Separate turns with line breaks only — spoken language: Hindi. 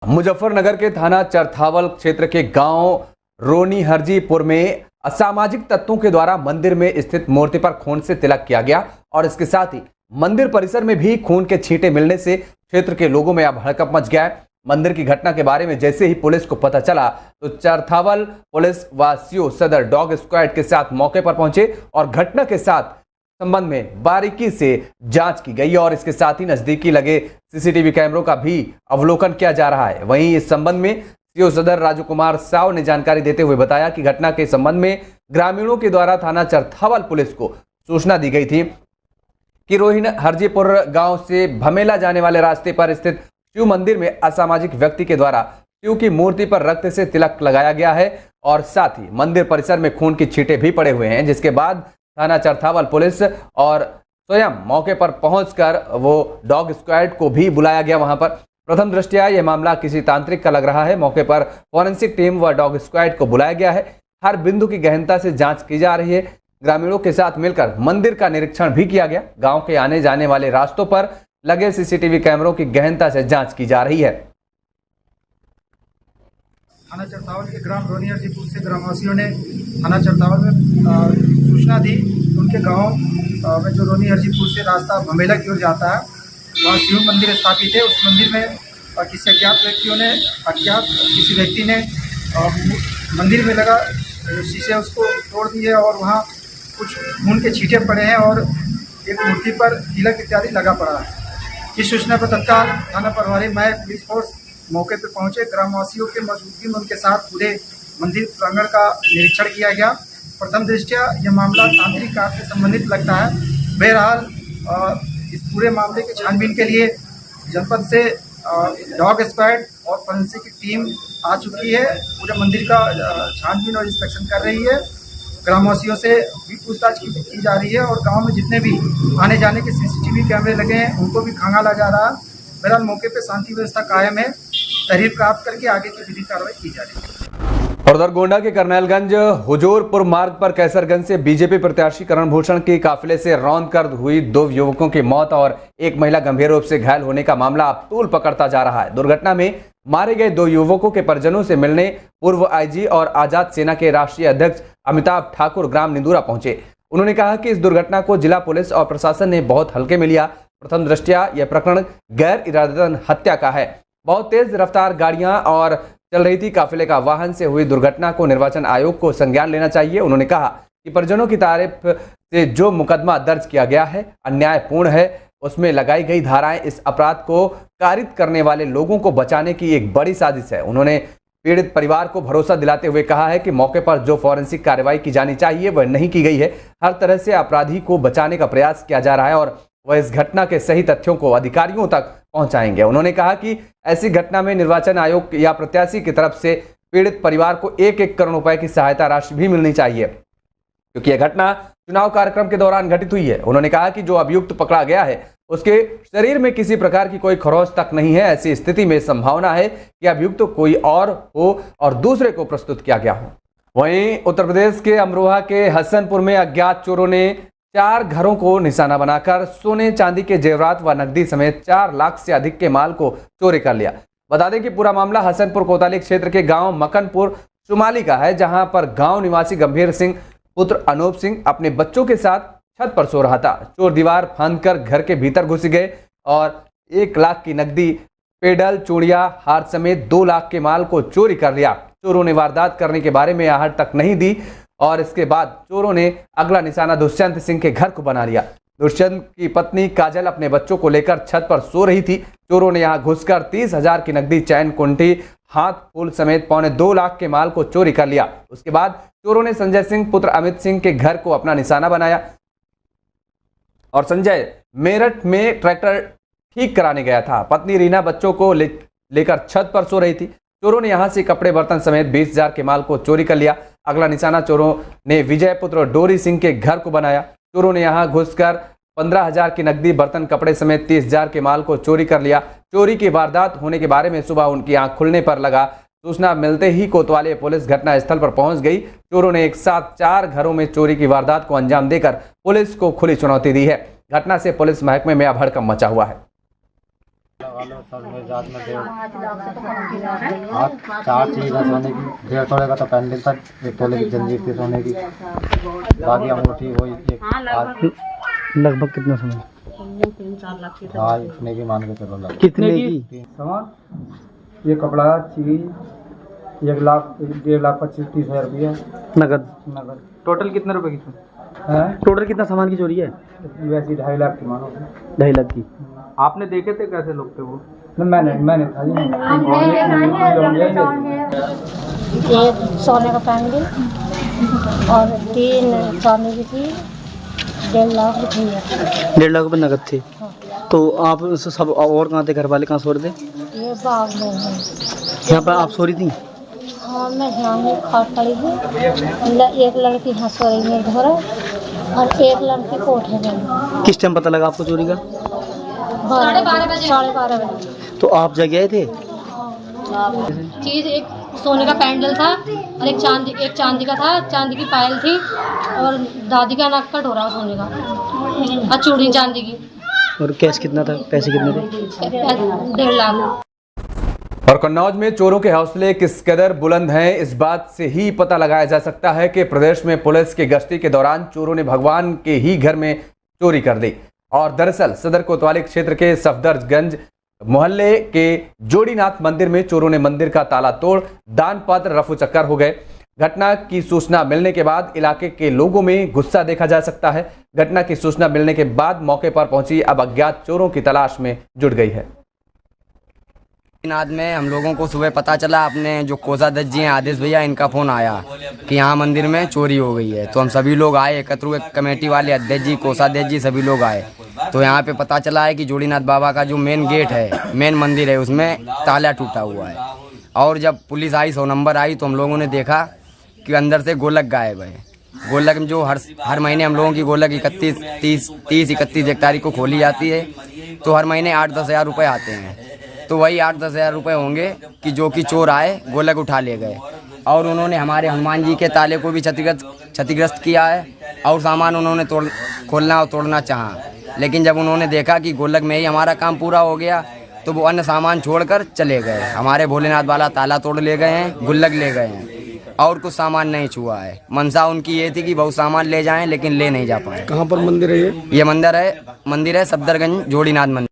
मुजफ्फरनगर के थाना चरथावल क्षेत्र के गांव रोनी हरजीपुर में असामाजिक तत्वों के द्वारा मंदिर में स्थित मूर्ति पर खून से तिलक किया गया और इसके साथ ही मंदिर परिसर में भी खून के छींटे मिलने से क्षेत्र के लोगों में अब हड़कंप मच गया है। मंदिर की घटना के बारे में जैसे ही पुलिस को पता चला तो चरथावल पुलिस व सीओ सदर डॉग स्क्वाड के साथ मौके पर पहुंचे और घटना के साथ संबंध में बारीकी से जांच की गई और इसके साथ ही नजदीकी लगे सीसीटीवी कैमरों का भी अवलोकन किया जा रहा है। वहीं इस संबंध में सीओ सदर राजू कुमार साव ने जानकारी देते हुए बताया कि घटना के संबंध में ग्रामीणों के द्वारा थाना चरथावल पुलिस को सूचना दी गई थी कि रोहिन हरजीपुर गांव से भमेला जाने वाले रास्ते पर स्थित शिव मंदिर में असामाजिक व्यक्ति के द्वारा शिव की मूर्ति पर रक्त से तिलक लगाया गया है और साथ ही मंदिर परिसर में खून की छींटे भी पड़े हुए हैं, जिसके बाद थाना चरथावल पुलिस और स्वयं मौके पर पहुंचकर वो डॉग स्क्वाड को भी बुलाया गया। वहां पर प्रथम दृष्टया यह मामला किसी तांत्रिक का लग रहा है। मौके पर फॉरेंसिक टीम व डॉग स्क्वाड को बुलाया गया है। हर बिंदु की गहनता से जांच की जा रही है। ग्रामीणों के साथ मिलकर मंदिर का निरीक्षण भी किया गया। गांव के आने जाने वाले रास्तों पर लगे सीसीटीवी कैमरों की गहनता से जांच की जा रही है।
थाना चरथावल के ग्राम रोनी हरजीपुर से ग्रामवासियों ने थाना चरथावल में सूचना दी। उनके गांव में जो रोनी हरजीपुर से रास्ता भमेला की ओर जाता है, वहाँ शिव मंदिर स्थापित है। उस मंदिर में किसी व्यक्ति ने मंदिर में लगा शीशे उसको तोड़ दिए और वहाँ कुछ खून के छींटे पड़े हैं और एक मूर्ति पर तिलक इत्यादि लगा पड़ा है। इस सूचना पर तत्काल थाना प्रभारी मैं पुलिस फोर्स मौके पर पहुंचे। ग्रामवासियों के मौजूदगी में उनके साथ पूरे मंदिर प्रांगण का निरीक्षण किया गया। प्रथम दृष्टया यह मामला तांत्रिक कार्य से संबंधित लगता है। बहरहाल इस पूरे मामले के छानबीन के लिए जनपद से डॉग स्क्वाड और फॉरेंसिक की टीम आ चुकी है। पूरे मंदिर का छानबीन और इंस्पेक्शन कर रही है। ग्रामवासियों से भी पूछताछ की जा रही है और गांव में जितने भी आने जाने के सीसीटीवी कैमरे लगे हैं उनको भी खंगाला जा रहा है। बहरहाल मौके पर शांति व्यवस्था कायम है। तहरीर प्राप्त करके आगे की विधिक कार्रवाई की जा रही है।
और उधर गोंडा के करनैलगंज हुजूरपुर मार्ग पर कैसरगंज से बीजेपी प्रत्याशी करण भूषण के काफिले से रौंद कर हुई 2 युवकों की मौत और एक महिला गंभीर रूप से घायल होने का मामला अब तूल पकड़ता जा रहा है। दुर्घटना में मारे गए 2 युवकों के परिजनों से मिलने पूर्व आईजी और आजाद सेना के राष्ट्रीय अध्यक्ष अमिताभ ठाकुर ग्राम निंदूरा पहुंचे। उन्होंने कहा कि इस दुर्घटना को जिला पुलिस और प्रशासन ने बहुत हल्के में लिया। प्रथम दृष्टया यह प्रकरण गैर इरादतन हत्या का है। बहुत तेज रफ्तार गाड़ियां और चल रही थी काफिले का वाहन से हुई दुर्घटना को निर्वाचन आयोग को संज्ञान लेना चाहिए। उन्होंने कहा कि परिजनों की तारीफ से जो मुकदमा दर्ज किया गया है अन्यायपूर्ण है। उसमें लगाई गई धाराएं इस अपराध को कारित करने वाले लोगों को बचाने की एक बड़ी साजिश है। उन्होंने पीड़ित परिवार को भरोसा दिलाते हुए कहा है कि मौके पर जो फॉरेंसिक कार्रवाई की जानी चाहिए वह नहीं की गई है। हर तरह से अपराधी को बचाने का प्रयास किया जा रहा है और वह इस घटना के सही तथ्यों को अधिकारियों तक पहुंचाएंगे। उन्होंने कहा कि ऐसी घटना में निर्वाचन आयोग या प्रत्याशी की तरफ से पीड़ित परिवार को 1-1 करोड़ रुपए की सहायता राशि भी मिलनी चाहिए, क्योंकि यह घटना चुनाव कार्यक्रम के दौरान घटित हुई है। उन्होंने कहा कि जो अभियुक्त पकड़ा गया है उसके शरीर में किसी प्रकार की कोई खरोंच तक नहीं है। ऐसी स्थिति में संभावना है कि अभियुक्त कोई और हो और दूसरे को प्रस्तुत किया गया हो। वहीं उत्तर प्रदेश के अमरोहा के हसनपुर में अज्ञात चोरों ने 4 घरों को निशाना बनाकर सोने चांदी के जेवरात व नकदी समेत 4 लाख से अधिक के माल को चोरी कर लिया। बता दें कि पूरा मामला हसनपुर कोतवाली क्षेत्र के गांव मकनपुर शुमाली का है, जहां पर गांव निवासी गंभीर सिंह पुत्र अनूप सिंह अपने बच्चों के साथ छत पर सो रहा था। चोर दीवार फांदकर घर के भीतर घुस गए और 1 लाख की नकदी, पेडल, चूड़ियां, हार समेत 2 लाख के माल को चोरी कर लिया। चोरों ने वारदात करने के बारे में आहट तक नहीं दी और इसके बाद चोरों ने अगला निशाना दुष्यंत सिंह के घर को बना लिया। दुष्यंत की पत्नी काजल अपने बच्चों को लेकर छत पर सो रही थी। चोरों ने यहां घुसकर 30,000 की नकदी, चैन, कुंठी, हाथ फूल समेत 2.25 लाख के माल को चोरी कर लिया। उसके बाद चोरों ने संजय सिंह पुत्र अमित सिंह के घर को अपना निशाना बनाया और संजय मेरठ में ट्रैक्टर ठीक कराने गया था। पत्नी रीना बच्चों को लेकर छत पर सो रही थी। चोरों ने यहां से कपड़े बर्तन समेत 20,000 के माल को चोरी कर लिया। अगला निशाना चोरों ने विजय पुत्र डोरी सिंह के घर को बनाया। चोरों ने यहां घुसकर 15,000 की नकदी, बर्तन, कपड़े समेत 30,000 के माल को चोरी कर लिया। चोरी की वारदात होने के बारे में सुबह उनकी आंख खुलने पर लगा। सूचना मिलते ही कोतवाली पुलिस घटनास्थल पर पहुंच गई। चोरों ने एक साथ 4 घरों में चोरी की वारदात को अंजाम देकर पुलिस को खुली चुनौती दी है। घटना से पुलिस महकमे में अब हड़कंप मचा हुआ है।
सब में जात में 4 चीज है सोने की, 1.5 तोले का तो पैंडल था, 1 तोले की जंजीर थी सोने की, बाकी अंगूठी वही एक
लगभग कितना समय?
3-4 लाख की। हाँ इतने की मान के चलो लग।
कितने की?
सामान ये कपड़ा चीज 1 लाख 1.5 लाख 25-30 हज़ार रुपया
नगद। टोटल कितने रुपए की थी?
है।
टोटल कितना सामान की चोरी है?
वैसे 2.5 लाख की मानो।
2.5 लाख की। आपने देखे थे कैसे लोग थे वो?
मैंने था जी।
एक सोने का पैंडल और 3 चांदी की थी, 1.5 लाख रुपये।
1.5 लाख रुपए नगद थे। तो आप सब और कहाँ थे? घर वाले कहाँ सो रहे थे?
ये बाग में है।
यहाँ पर आप सो रही थी?
हाँ मैं यहाँ ही खाट पड़ी हूँ। एक लड़की यहाँ सो रही है घर और एक लड़की कोठे में।
किस टाइम पता लगा आपको चोरी का?
12:30 बजे।
तो आप जग गए थे?
चीज़ एक सोने का पैंडल था और एक चांदी का था, चांदी की पायल थी और दादी का नाक का डोरा सोने का और चूड़ी चांदी की।
और कैश कितना था? पैसे कितने थे?
1.5 लाख।
और कन्नौज में चोरों के हौसले किस कदर बुलंद हैं, इस बात से ही पता लगाया जा सकता है कि प्रदेश में पुलिस की गश्ती के दौरान चोरों ने भगवान के ही घर में चोरी कर दी। और दरअसल सदर कोतवाली क्षेत्र के सफदरजंग मोहल्ले के जोड़ीनाथ मंदिर में चोरों ने मंदिर का ताला तोड़ दान पात्र रफू चक्कर हो गए। घटना की सूचना मिलने के बाद इलाके के लोगों में गुस्सा देखा जा सकता है। घटना की सूचना मिलने के बाद मौके पर पहुंची अब अज्ञात चोरों की तलाश में जुट गई है।
नाथ में हम लोगों को सुबह पता चला, अपने जो कोषाध्यक्ष जी हैं आदेश भैया, इनका फ़ोन आया कि यहाँ मंदिर में चोरी हो गई है। तो हम सभी लोग आए एकत्र हुए, कमेटी वाले अध्यक्ष जी, कोषाध्यक्ष जी सभी लोग आए। तो यहाँ पे पता चला है कि जोड़ीनाथ बाबा का जो मेन गेट है, मेन मंदिर है, उसमें ताला टूटा हुआ है। और जब पुलिस आई 100 नंबर आई तो हम लोगों ने देखा कि अंदर से गोलक गायब है। गोलक जो हर महीने हम लोगों की गोलक 31 तारीख को खोली जाती है, तो हर महीने 8-10 हज़ार रुपये आते हैं। तो वही 8-10 हज़ार रुपये होंगे कि जो कि चोर आए गोलक उठा ले गए। और उन्होंने हमारे हनुमान जी के ताले को भी क्षतिग्रस्त किया है और सामान उन्होंने खोलना और तोड़ना चाहा। लेकिन जब उन्होंने देखा कि गोलक में ही हमारा काम पूरा हो गया तो वो अन्य सामान छोड़कर चले गए। हमारे भोलेनाथ वाला ताला तोड़ ले गए हैं, गुल्लक ले गए हैं और कुछ सामान नहीं छुआ है। मनसा उनकी ये थी कि बहुत सामान ले जाएं, लेकिन ले नहीं जा पाए।
कहाँ पर मंदिर है ये?
ये मंदिर है सफदरजंग जोड़ीनाथ मंदिर।